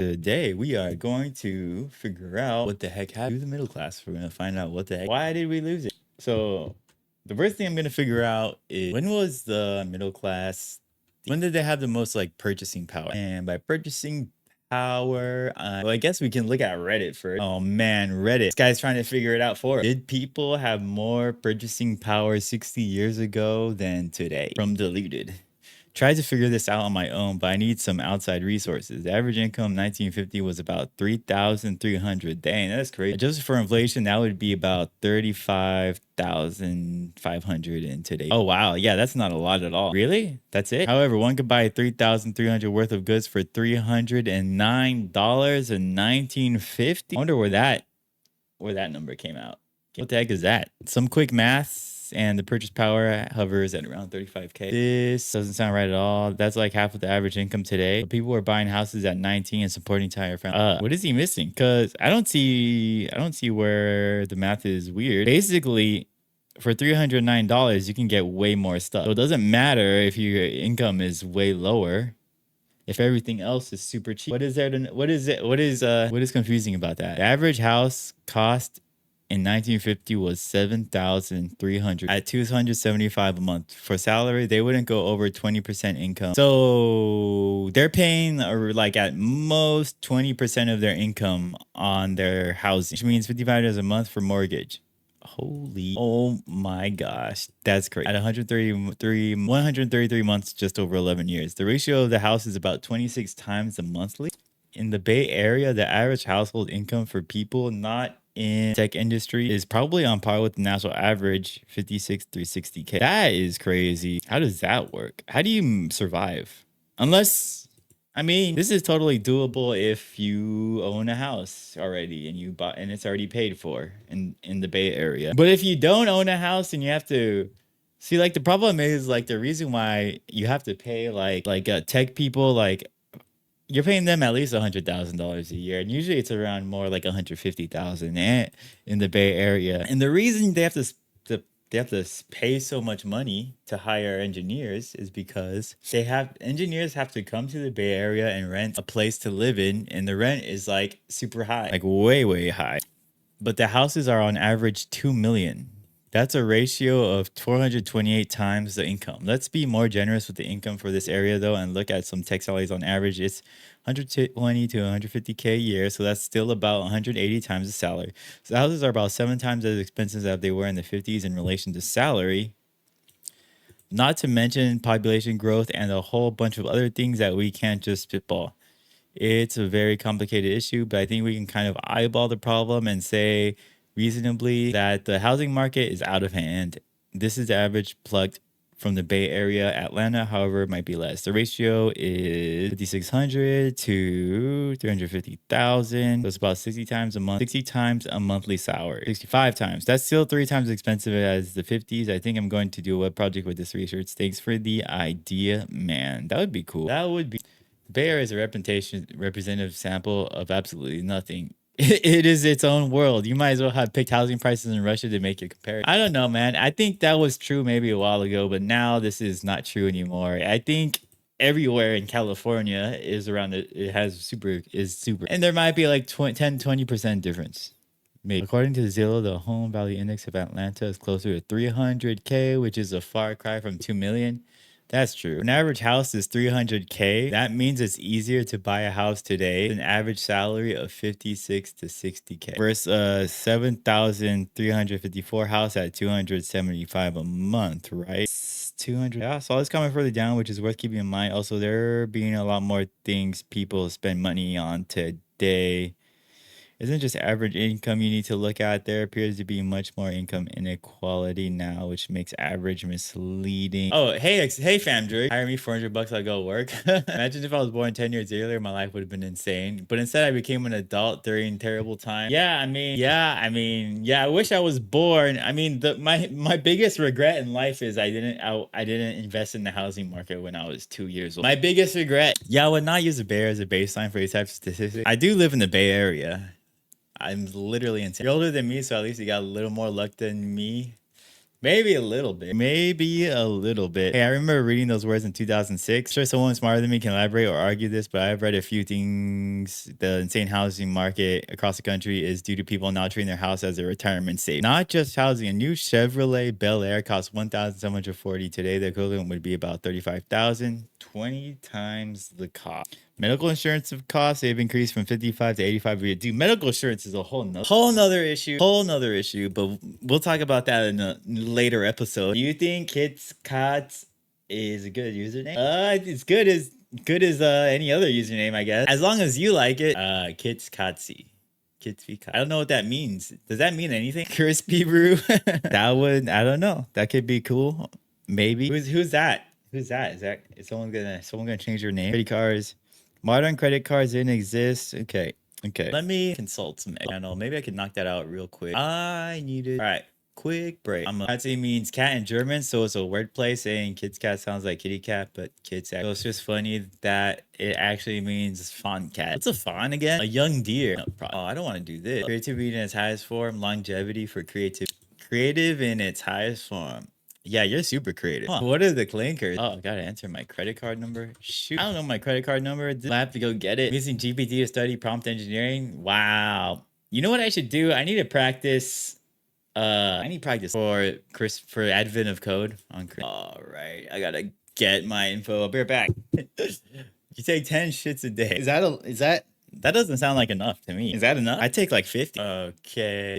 Today we are going to figure out what the heck happened to the middle class. We're gonna find out what the heck, why did we lose it? So the first thing I'm gonna figure out is when was the middle class? When did they have the most like purchasing power? And by purchasing power, well, I guess we can look at Reddit first. Oh man, Reddit. This guy's trying to figure it out for us. Did people have more purchasing power 60 years ago than today? From deleted. Tried to figure this out on my own, but I need some outside resources. The average income in 1950 was about 3,300. Dang, that's crazy. Adjusted for inflation, that would be about 35,500 in today. Oh wow, yeah, that's not a lot at all. Really? That's it? However, one could buy 3,300 worth of goods for $309 in 1950. I wonder where that number came out. What the heck is that? Some quick math and the purchase power hovers at around 35K. This doesn't sound right at all. That's like half of the average income today. But people were buying houses at 19 and supporting entire family. What is he missing? Because I don't see where the math is weird. Basically, for $309, you can get way more stuff. So it doesn't matter if your income is way lower if everything else is super cheap. What is confusing about that? The average house cost in 1950 was 7,300 at 275 a month. For salary, they wouldn't go over 20% income. So they're paying or like at most 20% of their income on their housing, which means $55 a month for mortgage. Holy, oh my gosh, that's crazy. At 133 months, just over 11 years. The ratio of the house is about 26 times the monthly. In the Bay Area, the average household income for people not in tech industry is probably on par with the national average, 56 through 60K. That is crazy. How does that work? How do you survive? Unless, I mean, this is totally doable if you own a house already and you bought and it's already paid for in the Bay Area. But if you don't own a house and you have to see, like, the problem is like the reason why you have to pay like tech people, like you're paying them at least $100,000 a year, and usually it's around more like 150,000 in the Bay Area. And the reason they have to pay so much money to hire engineers is because engineers have to come to the Bay Area and rent a place to live in, and the rent is like super high, like way high. But the houses are on average 2 million. That's a ratio of 428 times the income. Let's be more generous with the income for this area though and look at some tech salaries on average. It's 120 to 150K a year, so that's still about 180 times the salary. So the houses are about 7 times as expensive as they were in the 50s in relation to salary. Not to mention population growth and a whole bunch of other things that we can't just spitball. It's a very complicated issue, but I think we can kind of eyeball the problem and say reasonably that the housing market is out of hand. This is the average plucked from the Bay Area. Atlanta, however, might be less. The ratio is 5,600 to 350,000. So it's about 60 times a month, 60 times a monthly salary, 65 times. That's still 3 times expensive as the 50s. I think I'm going to do a web project with this research. Thanks for the idea, man. That would be cool. That would be. Bay Area is a representative sample of absolutely nothing. It is its own world. You might as well have picked housing prices in Russia to make your comparison. I don't know, man. I think that was true maybe a while ago, but now this is not true anymore. I think everywhere in California is around is super. And there might be like 10-20% difference. Maybe. According to Zillow, the home value index of Atlanta is closer to 300K, which is a far cry from 2 million. That's true. An average house is 300K. That means it's easier to buy a house today than an average salary of 56 to 60K versus 7,354 house at 275 a month, right? 200. Yeah, so it's coming further down, which is worth keeping in mind. Also, there being a lot more things people spend money on today. Isn't just average income you need to look at? There appears to be much more income inequality now, which makes average misleading. Oh, hey fam, Drew. Hire me $400, I'll go work. Imagine if I was born 10 years earlier, my life would have been insane. But instead I became an adult during terrible time. I wish I was born. I mean, my biggest regret in life is I didn't invest in the housing market when I was 2 years old. My biggest regret. Yeah, I would not use the Bay Area as a baseline for these types of statistics. I do live in the Bay Area. I'm literally insane. You're older than me, so at least you got a little more luck than me. Maybe a little bit. Maybe a little bit. Hey, I remember reading those words in 2006. Sure, someone smarter than me can elaborate or argue this, but I've read a few things. The insane housing market across the country is due to people now treating their house as a retirement safe. Not just housing. A new Chevrolet Bel Air costs 1,740 today. The equivalent would be about 35,000, 20 times the cost. Medical insurance of costs, they've increased from 55 to 85. Dude, medical insurance is a whole nother issue, but we'll talk about that in a later episode. Do you think Kits Cots is a good username? It's good as any other username, I guess. As long as you like it. Kits Cotsy. I don't know what that means. Does that mean anything? Crispy brew? I don't know. That could be cool. Maybe. Who's that? Is someone gonna change their name? Credit cards. Modern credit cards didn't exist. Okay. Let me consult some channel. Maybe I could knock that out real quick. I need it. All right. Quick break. Katze means cat in German, so it's a wordplay saying kids cat sounds like kitty cat, but kids cat. So it's just funny that it actually means fawn cat. What's a fawn again? A young deer. No, I don't want to do this. Creativity in its highest form. Longevity for creative in its highest form. Yeah, you're super creative. Huh. What are the clinkers? Oh, I gotta enter my credit card number. Shoot. I don't know my credit card number. I have to go get it. Using GPT to study prompt engineering. Wow. You know what I should do? I need to practice. For Advent of Code on Chris. All right. I gotta get my info. I'll be right back. You take 10 shits a day. That doesn't sound like enough to me. Is that enough? I take like 50. Okay.